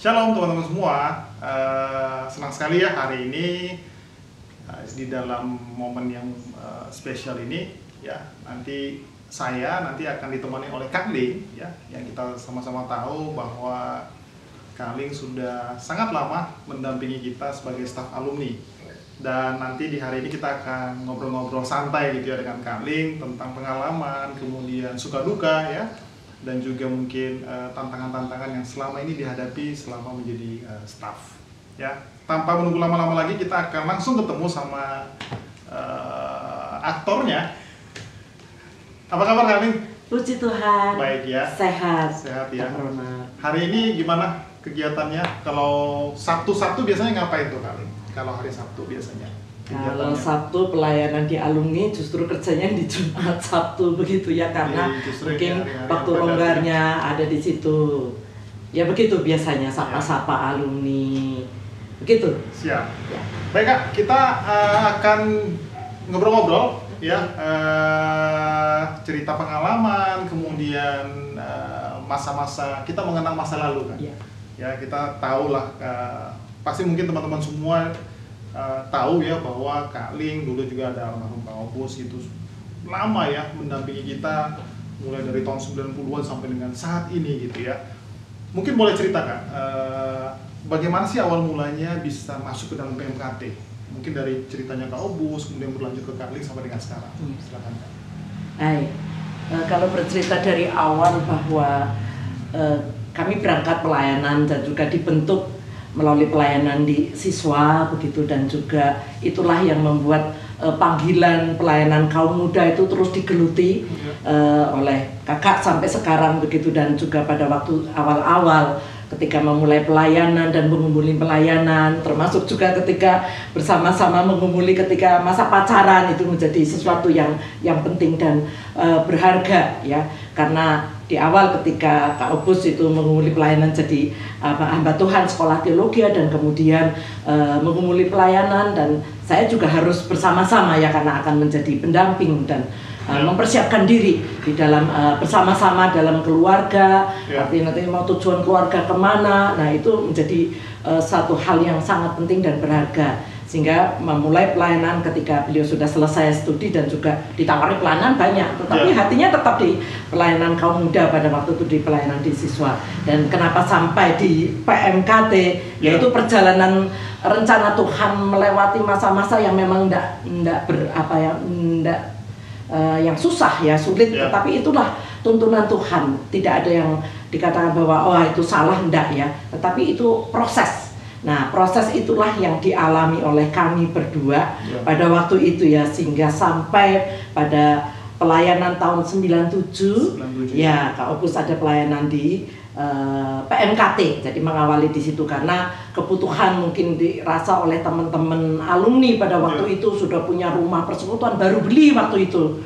Shalom teman-teman semua, senang sekali ya hari ini di dalam momen yang spesial ini ya. Nanti saya akan ditemani oleh Kak Ling ya, yang kita sama-sama tahu bahwa Kak Ling sudah sangat lama mendampingi kita sebagai staf alumni. Dan nanti di hari ini kita akan ngobrol-ngobrol santai gitu ya dengan Kak Ling tentang pengalaman, kemudian suka duka ya, dan juga mungkin tantangan-tantangan yang selama ini dihadapi selama menjadi staff ya. Tanpa menunggu lama-lama lagi, kita akan langsung ketemu sama aktornya. Apa kabar Kak Ling? Puji Tuhan. Baik ya. Sehat. Sehat ya. Hari ini gimana kegiatannya? Kalau Sabtu biasanya ngapain tuh Kak Ling? Kalau hari Sabtu biasanya? Kalau Sabtu pelayanan di alumni, justru kerjanya di Jumat Sabtu begitu ya, karena mungkin waktu longgarnya ada di situ. Ya begitu biasanya, sapa-sapa alumni. Begitu. Siap. Ya. Baik Kak, kita akan ngobrol-ngobrol ya, cerita pengalaman, kemudian masa-masa kita mengenang masa lalu kan. Ya, kita tahulah, pasti mungkin teman-teman semua tahu ya bahwa Kak Ling dulu juga ada almarhum Kak Obus, itu lama ya mendampingi kita mulai dari tahun 90-an sampai dengan saat ini gitu ya. Mungkin boleh cerita Kak, bagaimana sih awal mulanya bisa masuk ke dalam PMKT? Mungkin dari ceritanya Kak Obus kemudian berlanjut ke Kak Ling sampai dengan sekarang. Silakan Kak. Hai, kalau bercerita dari awal bahwa kami berangkat pelayanan dan juga dibentuk melalui pelayanan di siswa begitu, dan juga itulah yang membuat panggilan pelayanan kaum muda itu terus digeluti oleh kakak sampai sekarang begitu. Dan juga pada waktu awal-awal ketika memulai pelayanan dan mengumuli pelayanan, termasuk juga ketika bersama-sama mengumuli ketika masa pacaran, itu menjadi sesuatu yang penting dan berharga ya, karena di awal ketika Kak Obus itu mengumuli pelayanan jadi hamba Tuhan sekolah teologi, dan kemudian mengumuli pelayanan, dan saya juga harus bersama-sama ya, karena akan menjadi pendamping dan mempersiapkan diri di dalam bersama-sama dalam keluarga. Artinya nanti mau tujuan keluarga kemana, nah itu menjadi satu hal yang sangat penting dan berharga. Sehingga memulai pelayanan ketika beliau sudah selesai studi dan juga ditawari pelayanan banyak, tetapi hatinya tetap di pelayanan kaum muda pada waktu itu, di pelayanan di siswa. Dan kenapa sampai di PMKT, yaitu perjalanan rencana Tuhan melewati masa-masa yang memang yang susah ya, sulit, tetapi itulah tuntunan Tuhan. Tidak ada yang dikatakan bahwa oh itu salah, enggak ya, tetapi itu proses. Nah, proses itulah yang dialami oleh kami berdua pada waktu itu ya, sehingga sampai pada pelayanan tahun 97 ya, Kak Obus ada pelayanan di PMKT, jadi mengawali di situ karena kebutuhan mungkin dirasa oleh teman-teman alumni pada waktu itu, sudah punya rumah persekutuan, baru beli waktu itu.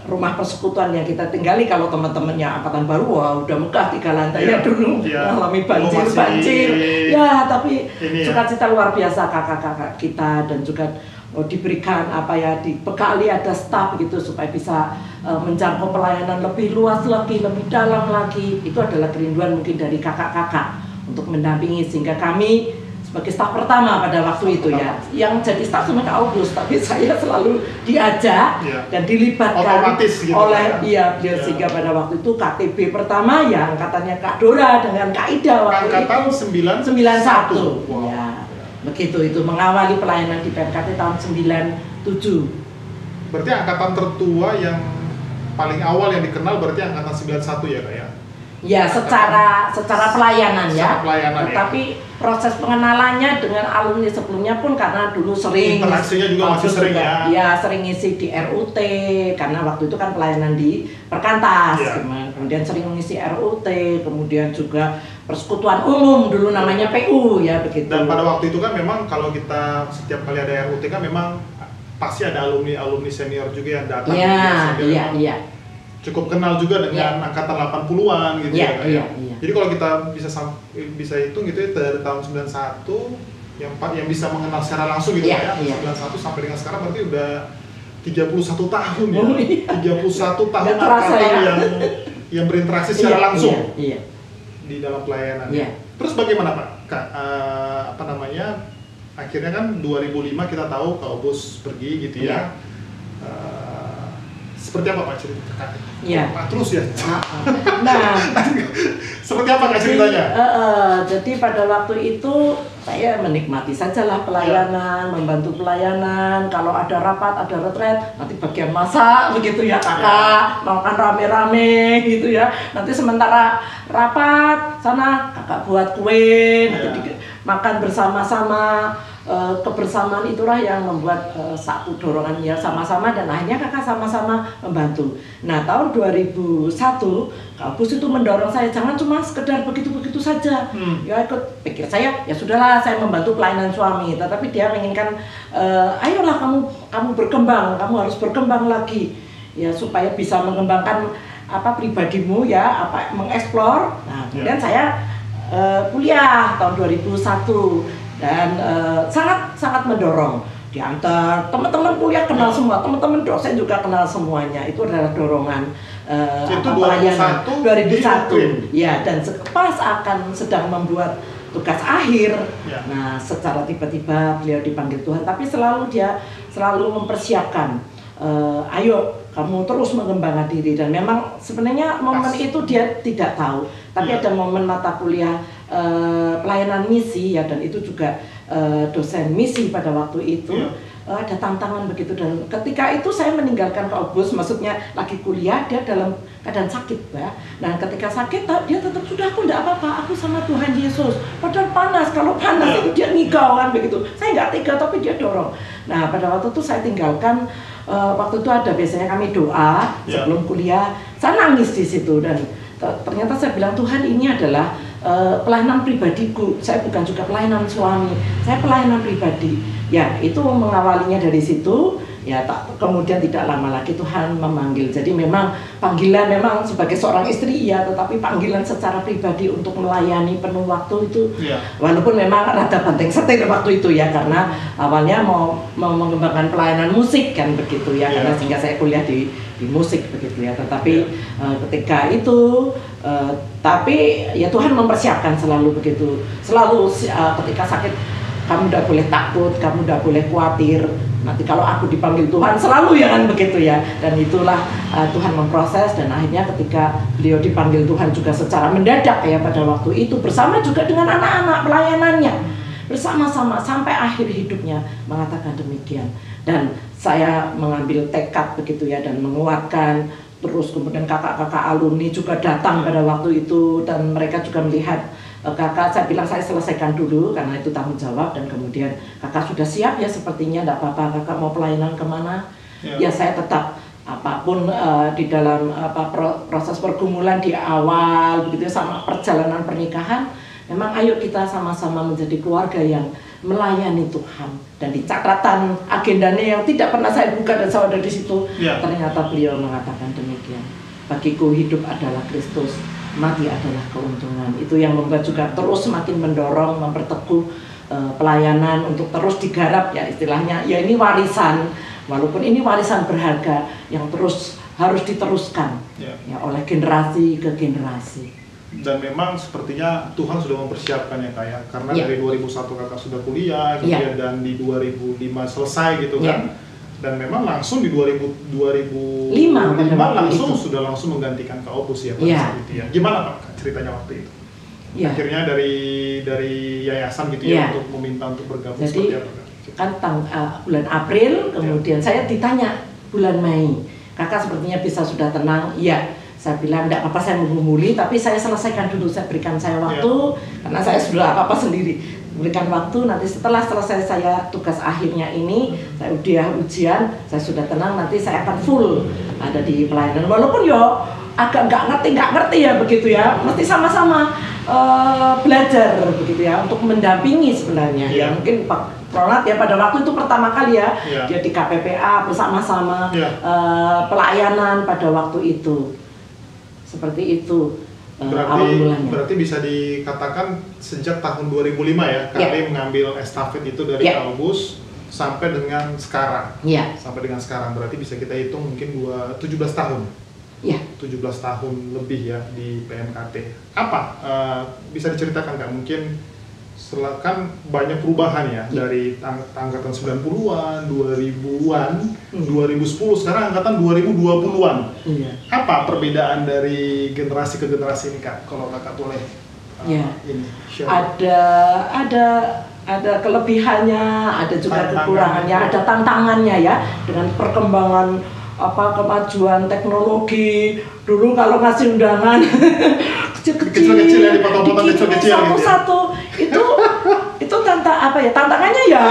Rumah persekutuan yang kita tinggali, kalau teman-temannya angkatan baru, wah udah megah 3 lantai ya dulu, mengalami banjir ya, tapi sukacita luar biasa kakak-kakak kita, dan juga diberikan dibekali ada staf gitu supaya bisa menjangkau pelayanan lebih luas lagi, lebih dalam lagi. Itu adalah kerinduan mungkin dari kakak-kakak untuk mendampingi, sehingga kami sebagai staf pertama pada waktu itu ya, yang jadi staf cuma Kak Obus, tapi saya selalu diajak dan dilibatkan gitu oleh beliau, sehingga pada waktu itu KTB pertama ya angkatannya Kak Dora dengan Kak Ida waktu angkatan itu 91. Ya, begitu, itu mengawali pelayanan di PMKT tahun 97. Berarti angkatan tertua yang paling awal yang dikenal berarti angkatan 91 ya Kak ya? Ya, secara pelayanan ya. Tetapi proses pengenalannya dengan alumni sebelumnya pun, karena dulu sering interaksinya juga masih sering ya. Ya, sering ngisi di RUT karena waktu itu kan pelayanan di Perkantas. Kemudian sering mengisi RUT, kemudian juga persekutuan umum dulu namanya PU ya begitu. Dan pada waktu itu kan memang kalau kita setiap kali ada RUT kan memang pasti ada alumni senior juga yang datang. Iya. Cukup kenal juga dengan angkatan 80-an gitu ya. Jadi kalau kita bisa hitung gitu ya, dari tahun 91 yang bisa mengenal secara langsung gitu ya, 91 sampai dengan sekarang berarti udah 31 tahun ya. 31 tahun angkatan yang berinteraksi secara langsung di dalam pelayanan. Terus bagaimana Pak? Kak, apa namanya? Akhirnya kan 2005 kita tahu Kak Obus pergi gitu ya. Seperti apa Pak cerita Kak? Iya. Pak terus ya. Nah, seperti apa Kak ceritanya? Jadi pada waktu itu saya menikmati sajalah pelayanan, membantu pelayanan. Kalau ada rapat, ada retret, nanti bagian masak begitu ya kakak, makan rame-rame gitu ya. Nanti sementara rapat sana kakak buat kue, nanti makan bersama-sama. Kebersamaan itulah yang membuat satu dorongan ya sama-sama, dan akhirnya kakak sama-sama membantu. Nah tahun 2001 Kak Obus itu mendorong saya jangan cuma sekedar begitu-begitu saja. Ya ikut, pikir saya ya sudahlah saya membantu pelayanan suami, tetapi dia menginginkan ayolah kamu berkembang, kamu harus berkembang lagi ya supaya bisa mengembangkan apa pribadimu ya, apa mengeksplor. Nah kemudian saya kuliah tahun 2001 dan sangat mendorong, diantar teman-teman kuliah kenal semua, teman-teman dosen juga kenal semuanya. Itu adalah dorongan itu pelayanan 2001 di ya, dan pas akan sedang membuat tugas akhir ya. Nah secara tiba-tiba beliau dipanggil Tuhan, tapi dia selalu mempersiapkan, ayo kamu terus mengembangkan diri. Dan memang sebenarnya momen itu dia tidak tahu, tapi ada momen mata kuliah pelayanan misi ya, dan itu juga dosen misi pada waktu itu ada tantangan begitu. Dan ketika itu saya meninggalkan Kak Obus, maksudnya lagi kuliah, dia dalam keadaan sakit ya. Nah ketika sakit dia tetap sudah, aku enggak apa-apa, aku sama Tuhan Yesus. Padahal panas, kalau panas itu dia ngigau kan begitu. Saya nggak tega tapi dia dorong. Nah pada waktu itu saya tinggalkan. Waktu itu ada biasanya kami doa sebelum kuliah, saya nangis di situ, dan ternyata saya bilang Tuhan ini adalah pelayanan pribadiku, saya bukan juga pelayanan suami, saya pelayanan pribadi. Ya itu mengawalinya dari situ. Ya kemudian tidak lama lagi Tuhan memanggil. Jadi memang panggilan memang sebagai seorang istri ya, tetapi panggilan secara pribadi untuk melayani penuh waktu itu walaupun memang rada banting setir waktu itu ya, karena awalnya mau mengembangkan pelayanan musik kan begitu ya, karena sehingga saya kuliah di musik begitu ya. Tetapi ketika itu tapi ya Tuhan mempersiapkan selalu begitu, selalu ketika sakit kamu tidak boleh takut, kamu tidak boleh khawatir. Nanti kalau aku dipanggil Tuhan, selalu ya kan begitu ya. Dan itulah Tuhan memproses, dan akhirnya ketika beliau dipanggil Tuhan juga secara mendadak ya pada waktu itu, bersama juga dengan anak-anak pelayanannya, bersama-sama sampai akhir hidupnya mengatakan demikian. Dan saya mengambil tekad begitu ya, dan menguatkan. Terus kemudian kakak-kakak alumni juga datang pada waktu itu, dan mereka juga melihat kakak, saya bilang saya selesaikan dulu karena itu tanggung jawab, dan kemudian kakak sudah siap ya sepertinya, tidak apa-apa kakak mau pelayanan kemana ya saya tetap apapun di dalam proses pergumulan di awal begitu sama perjalanan pernikahan, memang ayo kita sama-sama menjadi keluarga yang melayani Tuhan. Dan di catatan agendanya yang tidak pernah saya buka dan saya ada di situ, ternyata beliau mengatakan demikian, bagiku hidup adalah Kristus, mati adalah keuntungan. Itu yang membuat juga terus semakin mendorong, memperteguh pelayanan untuk terus digarap ya istilahnya. Ya ini warisan, walaupun ini warisan berharga yang terus harus diteruskan ya oleh generasi ke generasi. Dan memang sepertinya Tuhan sudah mempersiapkan ya Kak ya, karena dari 2001 kakak sudah kuliah kemudian dan di 2005 selesai gitu kan. Dan memang langsung di 2005 langsung sudah langsung menggantikan Kak Obus ya pada saat itu ya. Gimana Pak ceritanya waktu itu? Akhirnya dari yayasan gitu ya untuk meminta untuk bergabung. Jadi, seperti apa Kak? Kan bulan April, kemudian saya ditanya bulan Mei, kakak sepertinya bisa sudah tenang. Iya, saya bilang tidak apa-apa, saya menggumuli, tapi saya selesaikan dulu, saya berikan saya waktu karena saya sudah apa-apa sendiri. Berikan waktu, nanti setelah selesai saya tugas akhirnya ini, saya udah ujian, saya sudah tenang, nanti saya akan full ada di pelayanan. Walaupun yo agak nggak ngerti ya begitu ya, mesti sama-sama belajar begitu ya untuk mendampingi sebenarnya. Ya mungkin Pak Ronald ya pada waktu itu pertama kali ya dia di KPPA bersama-sama pelayanan pada waktu itu, seperti itu. Berarti bisa dikatakan sejak tahun 2005 ya, kami mengambil estafet itu dari Kak Obus sampai dengan sekarang. Sampai dengan sekarang berarti bisa kita hitung mungkin 17 tahun. Ya. 17 tahun lebih ya di PMKT. Apa bisa diceritakan nggak? Mungkin kan banyak perubahan ya dari angkatan 90-an, 2000-an, 2010, sekarang angkatan 2020-an. Iya. Apa perbedaan dari generasi ke generasi ini, Kak? Kalau Kakak boleh ini share. Ada kelebihannya, ada juga kekurangannya, ada tantangannya ya dengan perkembangan kemajuan teknologi. Dulu kalau ngasih undangan kecil-kecil ya, dipotong-potong kecil-kecil satu-satu gitu ya. itu tantangannya ya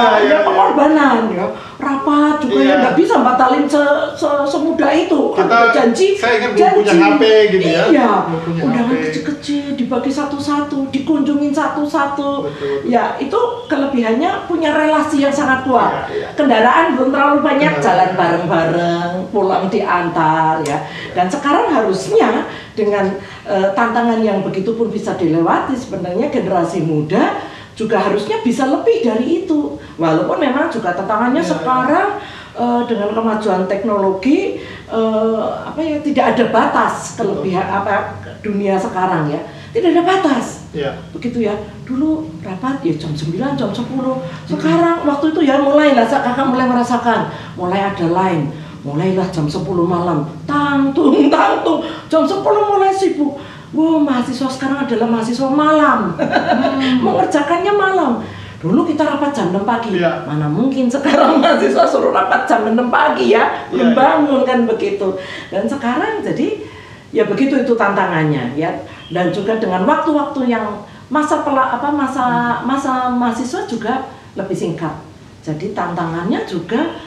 pengorbanan ya, rapat juga ya nggak bisa batalin semudah itu. Kita janji punya HP gitu ya. Iya, undangan kecil-kecil dibagi satu-satu, dikunjungin satu-satu. Ya itu kelebihannya punya relasi yang sangat kuat. Kendaraan belum terlalu banyak, jalan bareng-bareng, pulang diantar ya. Dan sekarang harusnya dengan tantangan yang begitu pun bisa dilewati, sebenarnya generasi muda juga harusnya bisa lebih dari itu. Walaupun memang juga tantangannya sekarang dengan kemajuan teknologi tidak ada batas kelebihan dunia sekarang ya. Tidak ada batas. Begitu ya. Dulu rapat ya jam 9, jam 10. Sekarang waktu itu ya mulailah kakak mulai merasakan, mulai ada line. Mulailah jam 10 malam, tangtung, jam 10 mulai sibuk. Wow, mahasiswa sekarang adalah mahasiswa malam, mengerjakannya malam. Dulu kita rapat jam 6 pagi, mana mungkin sekarang mahasiswa suruh rapat jam 6 pagi ya, belum bangun kan begitu. Dan sekarang jadi ya begitu itu tantangannya ya. Dan juga dengan waktu-waktu yang masa mahasiswa juga lebih singkat. Jadi tantangannya juga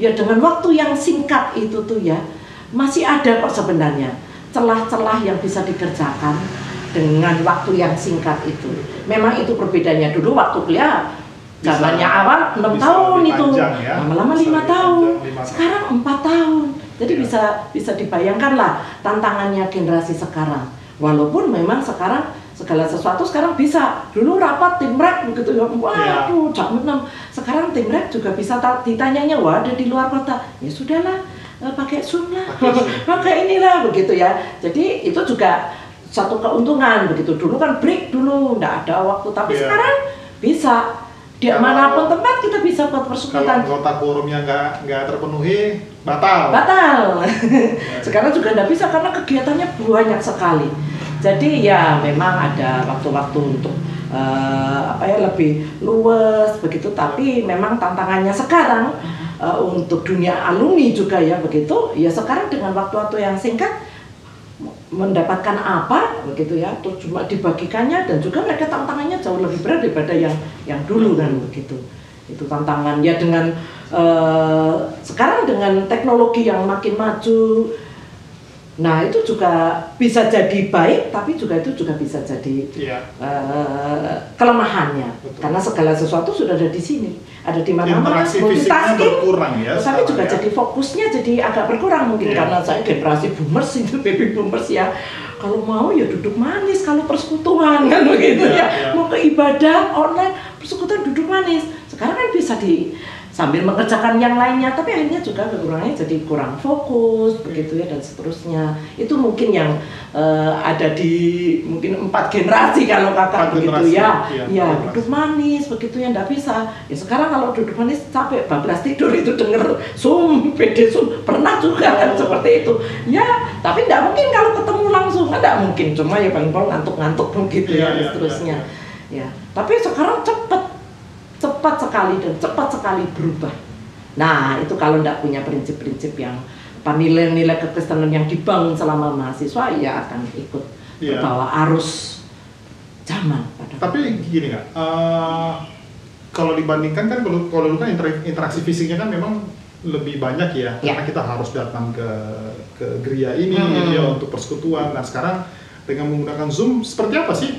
ya dengan waktu yang singkat itu tuh ya masih ada kok sebenarnya celah-celah yang bisa dikerjakan dengan waktu yang singkat itu. Memang itu perbedaannya. Dulu waktu kuliah zamannya awal 6 tahun itu, lama-lama 5 tahun, sekarang 4 tahun. Jadi bisa dibayangkan lah tantangannya generasi sekarang. Walaupun memang sekarang segala sesuatu sekarang bisa. Dulu rapat timrek begitu ya, waduh jam 6. Sekarang timrek juga bisa ditanyanya, wah ada di luar kota. Ya sudahlah, pakai Zoom lah, pakai inilah begitu ya. Jadi itu juga satu keuntungan begitu. Dulu kan break dulu, nggak ada waktu. Tapi sekarang bisa. Di manapun tempat kita bisa buat persekutuan. Kalau anggota quorumnya nggak terpenuhi, batal. Sekarang juga nggak bisa karena kegiatannya banyak sekali. Jadi ya memang ada waktu-waktu untuk lebih luas begitu. Tapi memang tantangannya sekarang untuk dunia alumni juga ya begitu. Ya sekarang dengan waktu-waktu yang singkat mendapatkan apa begitu ya, terus cuma dibagikannya, dan juga mereka tantangannya jauh lebih berat daripada yang dulu kan begitu. Itu tantangan ya dengan sekarang dengan teknologi yang makin maju. Nah itu juga bisa jadi baik, tapi juga itu juga bisa jadi kelemahannya. Betul. Karena segala sesuatu sudah ada di sini, ada di mana-mana, multitasking berkurang ya. Tapi juga jadi fokusnya jadi agak berkurang mungkin karena saya generasi boomers itu, baby boomers ya. Kalau mau ya duduk manis, kalau persekutuan kan begitu ya. Mau ke ibadah online, persekutuan duduk manis. Sekarang kan bisa sambil mengerjakan yang lainnya, tapi akhirnya juga kekurangannya jadi kurang fokus begitu ya, dan seterusnya. Itu mungkin yang ada di mungkin 4 generasi kalau kakak begitu ya duduk manis begitu ya, nggak bisa ya. Sekarang kalau duduk manis capek, bablas tidur itu denger Zoom, PD Zoom, pernah juga kan seperti itu ya. Tapi nggak mungkin kalau ketemu langsung, nggak mungkin, cuma ya paling-paling ngantuk-ngantuk begitu ya, dan seterusnya ya. Tapi sekarang cepat sekali dan cepat sekali berubah. Nah itu kalau tidak punya prinsip-prinsip yang nilai-nilai kekristenan yang dibangun selama mahasiswa, ya akan ikut terbawa arus zaman. Tapi gini Kak, kalau dibandingkan kan kalau dulu kan interaksi fisiknya kan memang lebih banyak ya, karena kita harus datang ke gereja ini ya untuk persekutuan. Nah sekarang dengan menggunakan Zoom, seperti apa sih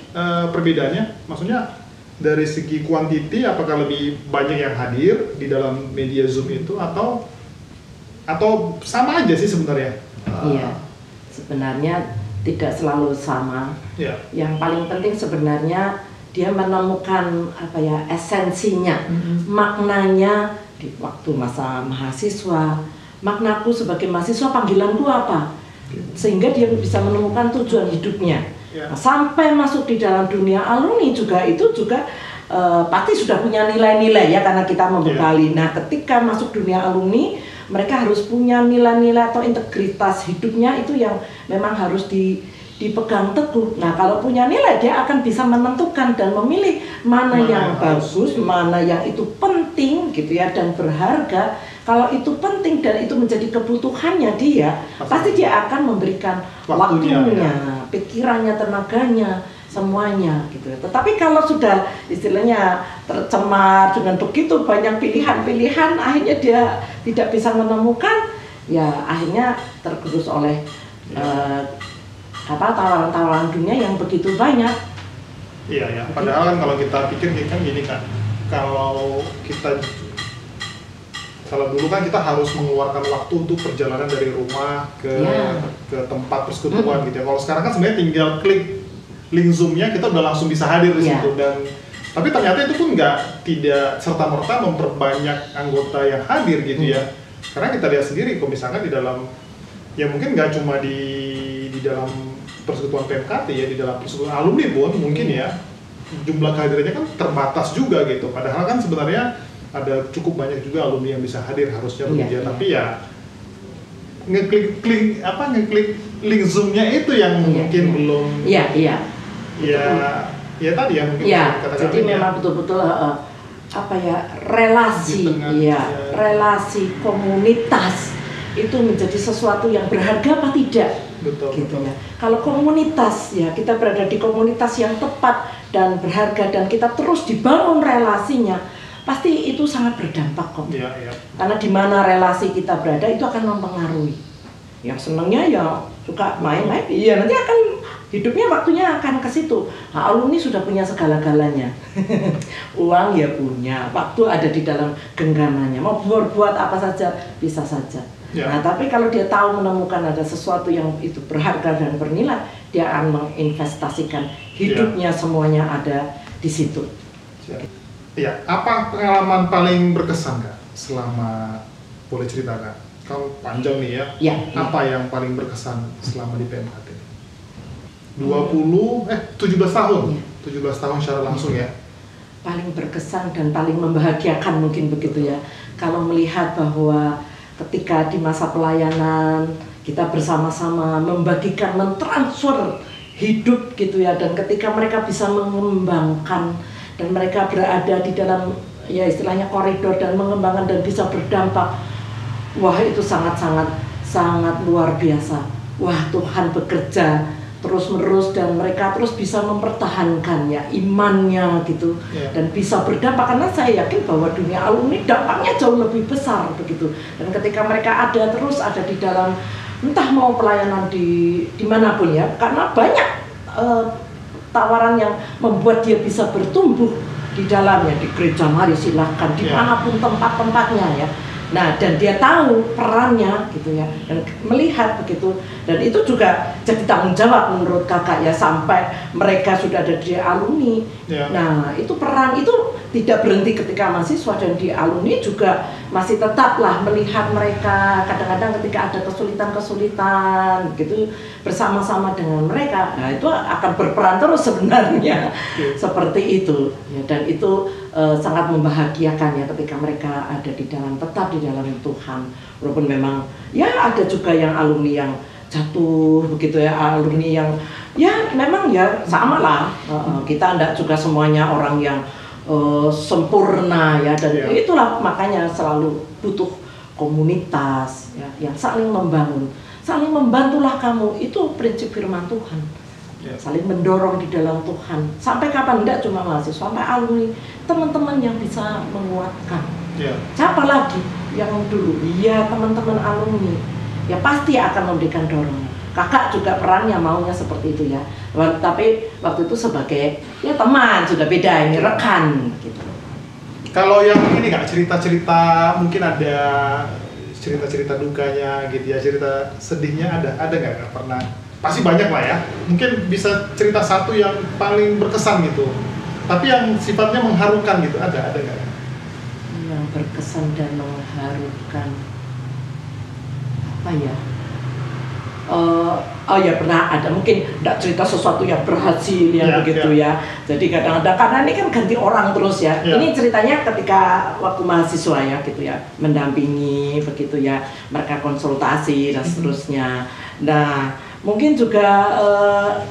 perbedaannya? Maksudnya dari segi kuantiti, apakah lebih banyak yang hadir di dalam media Zoom itu atau sama aja sih sebenarnya? Iya, sebenarnya tidak selalu sama. Yang paling penting sebenarnya dia menemukan esensinya, maknanya di waktu masa mahasiswa, maknaku sebagai mahasiswa, panggilanku apa, sehingga dia bisa menemukan tujuan hidupnya. Ya. Nah, sampai masuk di dalam dunia alumni juga itu juga pasti sudah punya nilai-nilai ya, karena kita membekali. Nah, ketika masuk dunia alumni, mereka harus punya nilai-nilai atau integritas hidupnya itu yang memang harus dipegang teguh. Nah, kalau punya nilai, dia akan bisa menentukan dan memilih mana yang bagus, mana yang itu penting gitu ya, dan berharga. Kalau itu penting dan itu menjadi kebutuhannya dia, pasti dia akan memberikan waktunya, pikirannya, tenaganya, semuanya gitu. Tetapi kalau sudah istilahnya tercemar dengan begitu banyak pilihan-pilihan, akhirnya dia tidak bisa menemukan, ya akhirnya tergerus oleh tawaran-tawaran dunia yang begitu banyak. Iya ya. Padahal kan kalau kita pikir kan gini kan, kalau dulu kan kita harus mengeluarkan waktu untuk perjalanan dari rumah ke tempat persekutuan gitu ya. Kalau sekarang kan sebenarnya tinggal klik link Zoom-nya, kita udah langsung bisa hadir di situ. Tapi ternyata itu pun tidak serta-merta memperbanyak anggota yang hadir gitu ya. Karena kita lihat sendiri, kalau misalkan di dalam, ya mungkin nggak cuma di dalam persekutuan PMKT ya, di dalam persekutuan alumni pun mungkin ya jumlah kehadirannya kan terbatas juga gitu. Padahal kan sebenarnya ada cukup banyak juga alumni yang bisa hadir harusnya begitu ya. Tapi ya ngeklik link Zoom-nya itu yang mungkin belum. Ya tadi ya mungkin. Jadi memang betul-betul relasi, relasi komunitas itu menjadi sesuatu yang berharga apa tidak? Betul. Gitu ya. Kalau komunitas ya, kita berada di komunitas yang tepat dan berharga dan kita terus dibangun relasinya, pasti itu sangat berdampak kok. Karena di mana relasi kita berada itu akan mempengaruhi. Yang senangnya ya suka main-main, iya nanti akan hidupnya waktunya akan ke situ. Nah, alumni sudah punya segala-galanya. Uang ya punya, waktu ada di dalam genggamannya. Mau berbuat apa saja bisa saja. Nah, tapi kalau dia tahu menemukan ada sesuatu yang itu berharga dan bernilai, dia akan menginvestasikan hidupnya, semuanya ada di situ. Iya, apa pengalaman paling berkesan Kak selama, boleh ceritakan? Kan panjang nih ya. Apa yang paling berkesan selama di PMKT? 17 tahun. 17 tahun secara langsung ya. Paling berkesan dan paling membahagiakan mungkin begitu ya. Kalau melihat bahwa ketika di masa pelayanan kita bersama-sama membagikan, mentransfer hidup gitu ya, dan ketika mereka bisa mengembangkan dan mereka berada di dalam ya istilahnya koridor dan mengembangkan dan bisa berdampak, wah itu sangat luar biasa. Wah, Tuhan bekerja terus-menerus dan mereka terus bisa mempertahankan ya imannya gitu, dan bisa berdampak, karena saya yakin bahwa dunia alumni dampaknya jauh lebih besar begitu. Dan ketika mereka terus ada di dalam, entah mau pelayanan di dimanapun ya, karena banyak tawaran yang membuat dia bisa bertumbuh di dalamnya, di gereja mari silahkan, dimanapun tempat-tempatnya ya. Nah, dan dia tahu perannya gitu ya, dan melihat begitu, dan itu juga jadi tanggung jawab menurut kakak ya, sampai mereka sudah ada di alumni. Nah, itu peran itu tidak berhenti ketika mahasiswa, dan di alumni juga masih tetaplah melihat mereka kadang-kadang ketika ada kesulitan gitu bersama-sama dengan mereka. Nah, itu akan berperan terus sebenarnya seperti itu ya, dan itu sangat membahagiakan ya ketika mereka ada di dalam, tetap di dalam Tuhan. Walaupun memang ya ada juga yang alumni yang jatuh begitu ya, alumni yang ya memang ya sama lah, kita enggak juga semuanya orang yang sempurna ya, dan itulah makanya selalu butuh komunitas ya, yang saling membangun, saling membantulah kamu, itu prinsip firman Tuhan. Saling mendorong di dalam Tuhan. Sampai kapan? Enggak cuma mahasiswa, sampai alumni, teman-teman yang bisa menguatkan. Siapa lagi yang dulu? Iya, teman-teman alumni. Ya pasti akan memberikan dorongan. Kakak juga perannya maunya seperti itu ya. Tapi waktu itu sebagai ya teman, sudah beda, ini rekan gitu. Kalau yang ini Kak, cerita-cerita mungkin ada cerita-cerita dukanya gitu ya, cerita sedihnya ada nggak Kak? Pernah? Pasti banyak lah ya. Mungkin bisa cerita satu yang paling berkesan gitu. Tapi yang sifatnya mengharukan gitu, ada nggak? Yang berkesan dan mengharukan. apa ya? Oh ya pernah ada, mungkin tidak cerita sesuatu yang berhasil yang begitu ya. Jadi kadang-kadang karena ini kan ganti orang terus ya. Ini ceritanya ketika waktu mahasiswa ya gitu ya, mendampingi begitu ya, mereka konsultasi dan seterusnya. Nah mungkin juga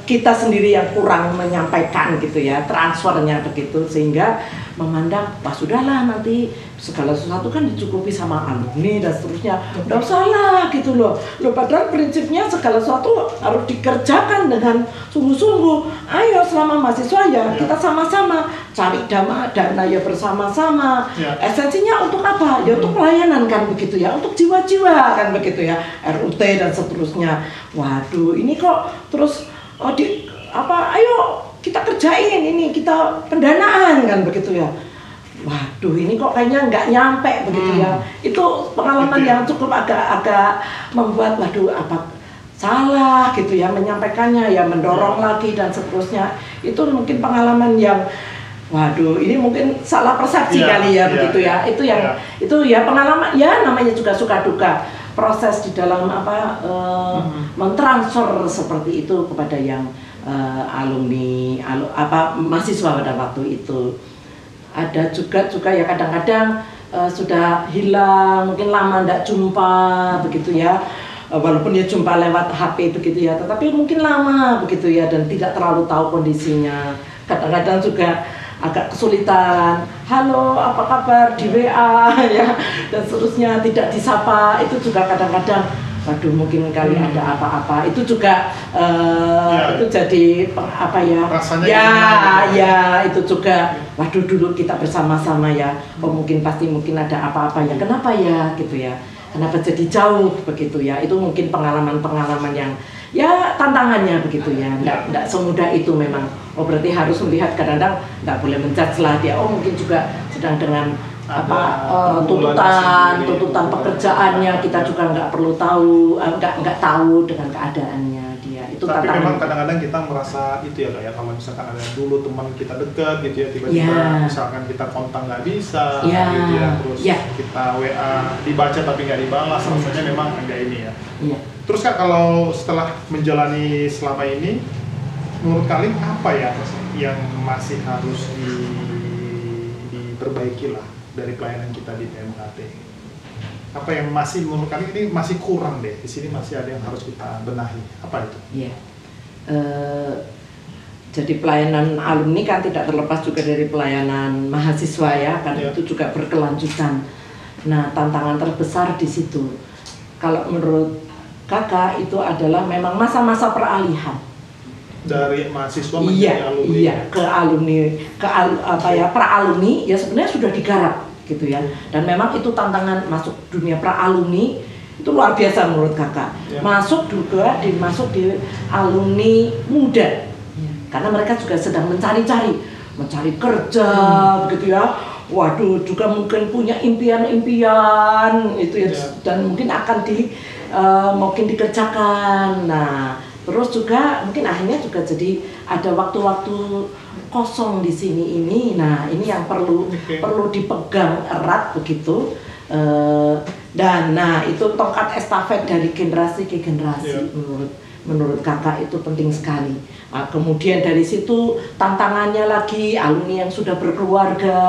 kita sendiri yang kurang menyampaikan gitu ya, transfernya begitu, sehingga memandang wah sudahlah nanti segala sesuatu kan dicukupi sama alumni dan seterusnya, udah salah gitu loh. Padahal prinsipnya segala sesuatu harus dikerjakan dengan sungguh-sungguh. Ayo selama mahasiswa ya kita sama-sama cari dana ya bersama-sama. Esensinya untuk apa? Ya untuk pelayanan kan begitu ya, untuk jiwa-jiwa kan begitu ya, RUT dan seterusnya. Waduh ini kok terus ayo kita kerjain ini, kita pendanaan kan begitu ya. Waduh ini kok kayaknya nggak nyampe begitu ya. Itu pengalaman yang cukup agak membuat waduh apa salah gitu ya menyampaikannya ya, mendorong lagi dan seterusnya. Itu mungkin pengalaman yang waduh ini mungkin salah persepsi kali ya begitu ya. Itu ya pengalaman ya, namanya juga suka duka proses di dalam mentransfer seperti itu kepada yang mahasiswa pada waktu itu. Ada juga ya kadang-kadang sudah hilang, mungkin lama tidak jumpa begitu ya, walaupun ya jumpa lewat HP begitu ya, tetapi mungkin lama begitu ya dan tidak terlalu tahu kondisinya. Kadang-kadang juga agak kesulitan, halo apa kabar di WA ya dan seterusnya, tidak disapa. Itu juga kadang-kadang waduh mungkin kali ada apa-apa, itu juga itu jadi apa ya rasanya ya itu juga waduh dulu kita bersama-sama ya, mungkin ada apa-apa ya, kenapa ya gitu ya, kenapa jadi jauh begitu ya. Itu mungkin pengalaman-pengalaman yang ya tantangannya begitu ya, enggak semudah itu memang. Berarti harus melihat, kadang-kadang enggak boleh menjudge lah dia, mungkin juga sedang dengan tuntutan pekerjaannya, kita juga nggak perlu tahu, nggak tahu dengan keadaannya dia. Itu tapi tantangan. Memang kadang-kadang kita merasa itu ya kayak kalau misalkan ada dulu teman kita dekat gitu ya, tiba-tiba misalkan kita kontak nggak bisa gitu ya, terus kita WA dibaca tapi nggak dibalas, rasanya memang agak ini ya. Terus Kak, kalau setelah menjalani selama ini, menurut kalian apa ya yang masih harus diperbaiki lah dari pelayanan kita di PMKT? Apa yang masih menurut kalian ini masih kurang deh, di sini masih ada yang harus kita benahi, apa itu? Iya. Jadi pelayanan alumni kan tidak terlepas juga dari pelayanan mahasiswa ya, karena itu juga berkelanjutan. Nah tantangan terbesar di situ, kalau menurut kakak itu adalah memang masa-masa peralihan dari mahasiswa menjadi alumni. Pra-alumni ya sebenarnya sudah digarap gitu ya. Dan memang itu tantangan masuk dunia pra-alumni itu luar biasa menurut kakak. Masuk di alumni muda. Karena mereka juga sedang mencari kerja begitu ya. Waduh, juga mungkin punya impian-impian itu ya, dan mungkin akan mungkin dikerjakan. Nah, terus juga mungkin akhirnya juga jadi ada waktu-waktu kosong di sini ini. Nah ini yang perlu dipegang erat begitu. Dan nah itu tongkat estafet dari generasi ke generasi menurut kakak itu penting sekali. Nah, kemudian dari situ tantangannya lagi alumni yang sudah berkeluarga.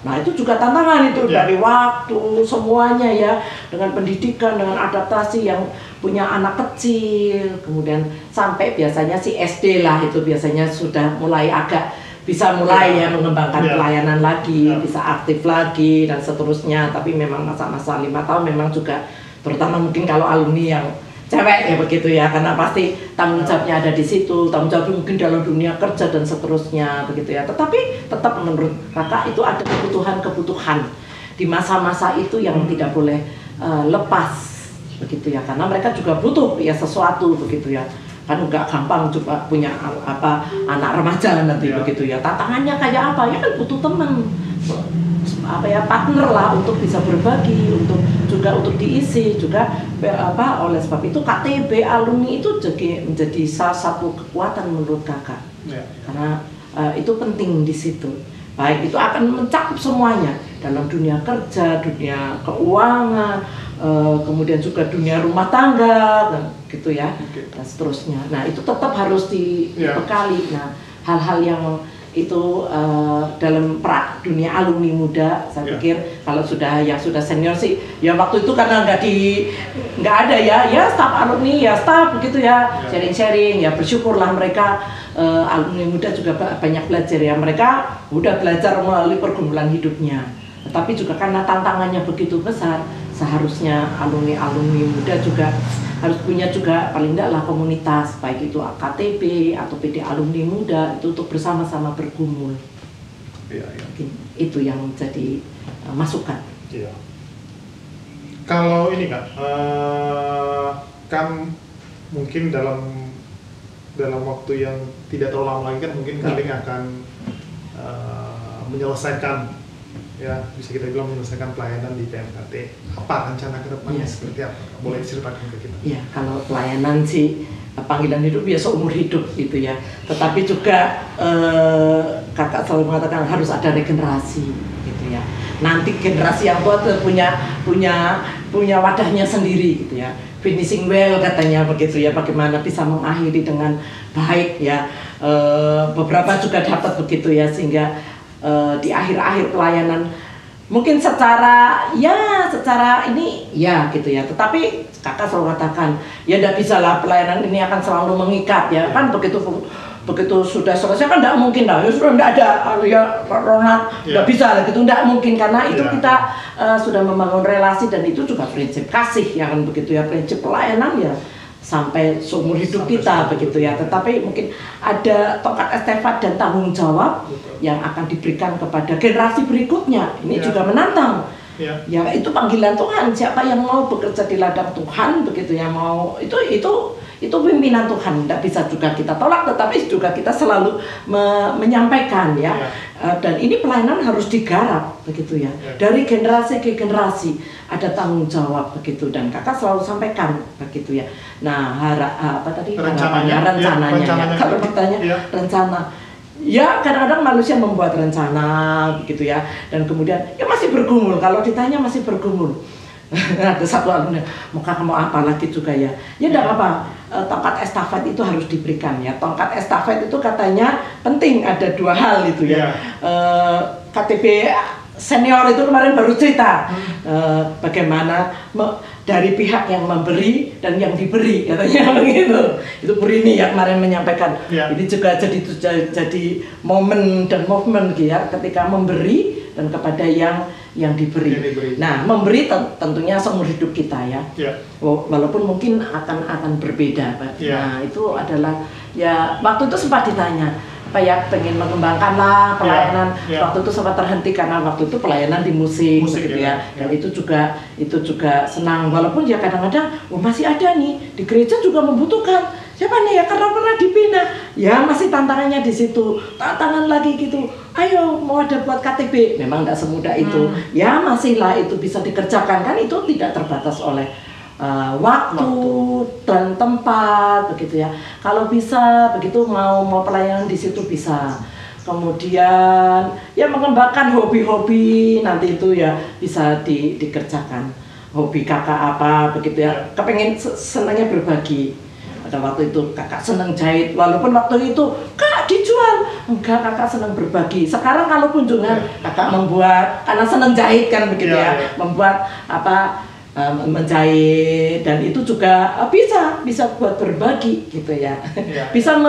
Nah itu juga tantangan itu dari waktu semuanya ya, dengan pendidikan, dengan adaptasi yang punya anak kecil, kemudian sampai biasanya si SD lah itu biasanya sudah mulai bisa mengembangkan pelayanan lagi, bisa aktif lagi dan seterusnya. Tapi memang masa-masa 5 tahun memang juga, terutama mungkin kalau alumni yang cewek ya begitu ya, karena pasti tanggung jawabnya ada di situ, tanggung jawab mungkin dalam dunia kerja dan seterusnya begitu ya. Tetapi tetap menurut kakak itu ada kebutuhan di masa-masa itu yang tidak boleh lepas begitu ya, karena mereka juga butuh ya sesuatu begitu ya. Kan nggak gampang coba punya anak remaja nanti begitu ya. Tantangannya kayak apa ya, kan butuh teman partner lah untuk bisa berbagi, untuk diisi juga oleh sebab itu KTB alumni itu menjadi salah satu kekuatan menurut kakak. Karena itu penting di situ. Baik itu akan mencakup semuanya dalam dunia kerja, dunia keuangan, kemudian juga dunia rumah tangga, dan gitu ya, Oke. dan seterusnya. Nah itu tetap harus Ya. dibekali. Nah hal-hal yang itu dalam dunia alumni muda, saya Ya. pikir kalau yang sudah senior sih, ya waktu itu karena nggak ada ya staf alumni ya staf begitu ya, Ya. sharing-sharing ya, bersyukurlah mereka alumni muda juga banyak belajar ya, mereka udah belajar melalui pergumulan hidupnya. Tetapi juga karena tantangannya begitu besar, seharusnya alumni muda juga harus punya juga paling tidak lah komunitas, baik itu KTP atau PD alumni muda, itu untuk bersama-sama bergumul. Iya, iya. Mungkin itu yang jadi masukan. Iya. Kalau ini Kak, kan mungkin dalam waktu yang tidak terlalu lama lagi kan mungkin Galing akan menyelesaikan, ya bisa kita bilang menyelesaikan pelayanan di PMKT. Apa rencana ke depannya seperti apa? Boleh diceritakan ke kita? Ya, kalau pelayanan sih panggilan hidup ya seumur hidup gitu ya. Tetapi juga kakak selalu mengatakan harus ada regenerasi gitu ya. Nanti generasi yang tua punya wadahnya sendiri gitu ya. Finishing well katanya begitu ya. Bagaimana bisa mengakhiri dengan baik ya. Beberapa juga dapat begitu ya, sehingga di akhir-akhir pelayanan mungkin secara ini ya gitu ya, tetapi kakak selalu katakan ya tidak bisa lah pelayanan ini akan selalu mengikat ya, kan begitu sudah selesai kan tidak mungkin lah, ya sudah tidak ada ya Ronald tidak bisa lah gitu, tidak mungkin, karena itu kita sudah membangun relasi, dan itu juga prinsip kasih ya kan begitu ya, prinsip pelayanan ya sampai seumur hidup kita begitu ya. Tetapi mungkin ada tongkat estafet dan tanggung jawab yang akan diberikan kepada generasi berikutnya. Ini juga menantang. Ya itu panggilan Tuhan. Siapa yang mau bekerja di ladang Tuhan begitu ya, mau itu pimpinan Tuhan. Tidak bisa juga kita tolak, tetapi juga kita selalu menyampaikan ya. Dan ini pelayanan harus digarap begitu ya. Dari generasi ke generasi ada tanggung jawab begitu, dan kakak selalu sampaikan begitu ya. Nah, rencananya ya. Kalau ditanya rencana, ya kadang-kadang manusia membuat rencana begitu ya, dan kemudian ya masih bergumul. Kalau ditanya masih bergumul. Ada satu alumni, muka kamu apa lagi juga ya? Ya tidak apa, tongkat estafet itu harus diberikan ya. Tongkat estafet itu katanya penting, ada dua hal itu ya. KTP senior itu kemarin baru cerita bagaimana dari pihak yang memberi dan yang diberi katanya begitu. Itu Purini yang kemarin menyampaikan. Ini juga jadi momen dan movement ya, ketika memberi dan kepada yang diberi. Nah, memberi tentunya seumur hidup kita ya. Walaupun mungkin akan berbeda, Pak. Nah, itu adalah ya waktu itu sempat ditanya, apa ya, pengen mengembangkan lah pelayanan. Waktu itu sempat terhenti karena waktu itu pelayanan di musik gitu ya. Dan itu juga senang, walaupun ya kadang-kadang masih ada nih di gereja juga membutuhkan. Siapa nih ya, karena pernah dibina. Ya masih tantangannya di situ. Tantangan lagi gitu. Ayo mau ada buat KTP. Memang tidak semudah itu. Ya masih lah itu bisa dikerjakan, kan itu tidak terbatas oleh waktu dan tempat begitu ya. Kalau bisa begitu mau pelayanan di situ bisa. Kemudian ya mengembangkan hobi-hobi nanti itu ya bisa dikerjakan. Hobi kakak apa begitu ya. Kepengen senangnya berbagi. Pada waktu itu kakak senang jahit, walaupun waktu itu kak dijual, enggak, kakak senang berbagi. Sekarang kalau kunjungan kakak membuat, karena senang jahit kan begitu ya, membuat menjahit, dan itu juga bisa buat berbagi gitu ya. Bisa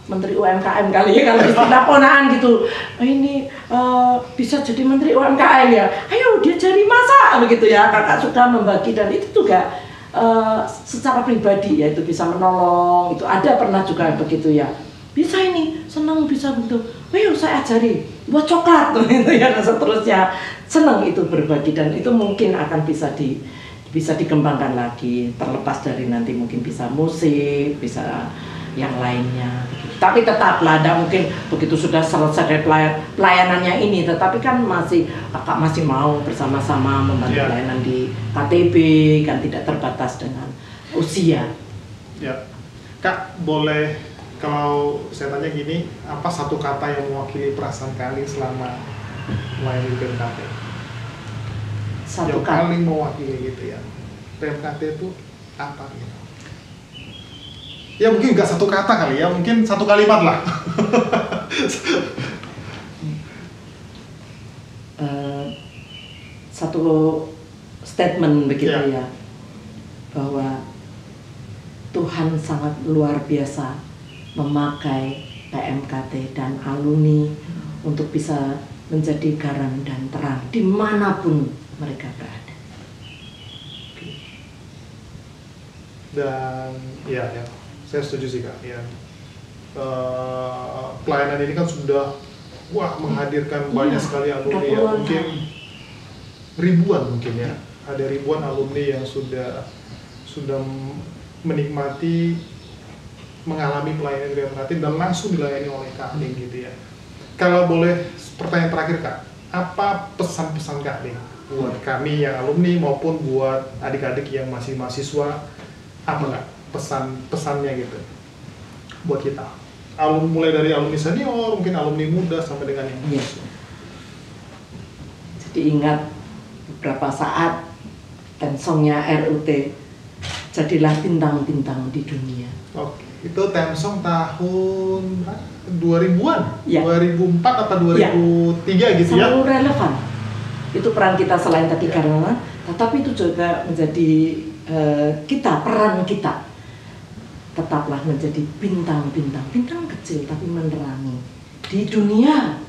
Menteri UMKM kali ya, kalau istilah ponaan gitu. Ini bisa jadi Menteri UMKM ya. Ayo dia cari masak begitu ya. Kakak suka membagi, dan itu juga secara pribadi ya, itu bisa menolong. Itu ada pernah juga begitu ya. Bisa ini, senang bisa begitu. Ayo saya ajari buat coklat gitu ya, dan seterusnya. Senang itu berbagi, dan itu mungkin akan bisa dikembangkan lagi, terlepas dari nanti mungkin bisa musik, bisa yang lainnya. Tapi tetaplah, ada mungkin begitu sudah selesai pelayanannya ini, tetapi kan kakak masih mau bersama-sama membantu pelayanan di KTP, kan tidak terbatas dengan usia. Ya, Kak, boleh kalau saya tanya gini, apa satu kata yang mewakili perasaan Kak selama melayani BMKT? Satu yang kata. paling mewakili gitu ya. PMKT itu apa gitu? Ya mungkin nggak satu kata kali ya, mungkin satu kalimat lah. Satu statement begitu Ya. ya, bahwa Tuhan sangat luar biasa memakai PMKT dan alumni untuk bisa menjadi garam dan terang dimanapun mereka berada. Dan ya, saya setuju sih Kak. Ya. Pelayanan ini kan sudah menghadirkan banyak sekali alumni ya, mungkin ribuan mungkin ya. Ada ribuan alumni yang sudah menikmati, mengalami pelayanan di PMKT dan langsung dilayani oleh Kak Ding gitu ya. Kalau boleh pertanyaan terakhir Kak, apa pesan-pesan Kak Ding buat kami yang alumni maupun buat adik-adik yang masih mahasiswa, apa Kak pesannya gitu buat kita? Mulai dari alumni senior, mungkin alumni muda sampai dengan yang Yes. Jadi ingat beberapa saat songnya RUT, jadilah bintang-bintang di dunia. Oke, itu theme song tahun 2000-an? Ya. 2004 atau 2003 gitu ya? Selalu relevan. Itu peran kita selain tadi karena, tetapi itu juga menjadi peran kita. Tetaplah menjadi bintang-bintang, bintang kecil tapi menerangi di dunia.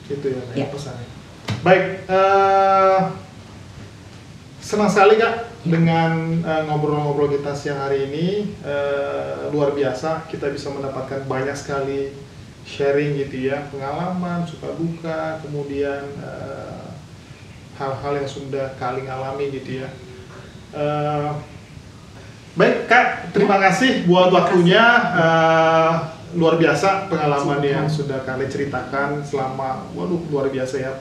Itu ya, Ya. pesannya. Baik, senang sekali Kak dengan ngobrol-ngobrol kita siang hari ini. Luar biasa, kita bisa mendapatkan banyak sekali sharing gitu ya, pengalaman, suka duka, kemudian hal-hal yang sudah kali alami gitu ya. Baik Kak, terima kasih buat waktunya. Luar biasa pengalaman yang sudah kalian ceritakan selama, luar biasa ya,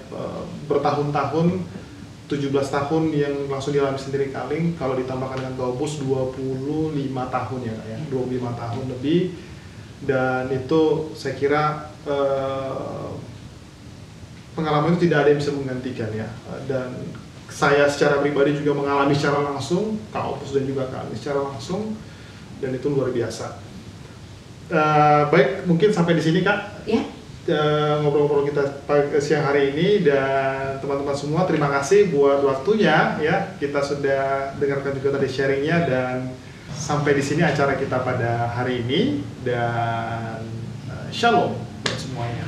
bertahun-tahun, 17 tahun yang langsung dialami sendiri Kaling. Kalau ditambahkan dengan Gaubus 25 tahun ya Kak ya, 25 tahun lebih. Dan itu saya kira pengalaman itu tidak ada yang bisa menggantikan ya. Dan saya secara pribadi juga mengalami secara langsung, Kak Opus dan juga Kak Kaling secara langsung, dan itu luar biasa. Baik, mungkin sampai di sini Kak. Ya. Ngobrol-ngobrol kita siang hari ini, dan teman-teman semua terima kasih buat waktunya ya. Kita sudah dengarkan juga tadi sharingnya, dan sampai di sini acara kita pada hari ini, dan shalom buat semuanya.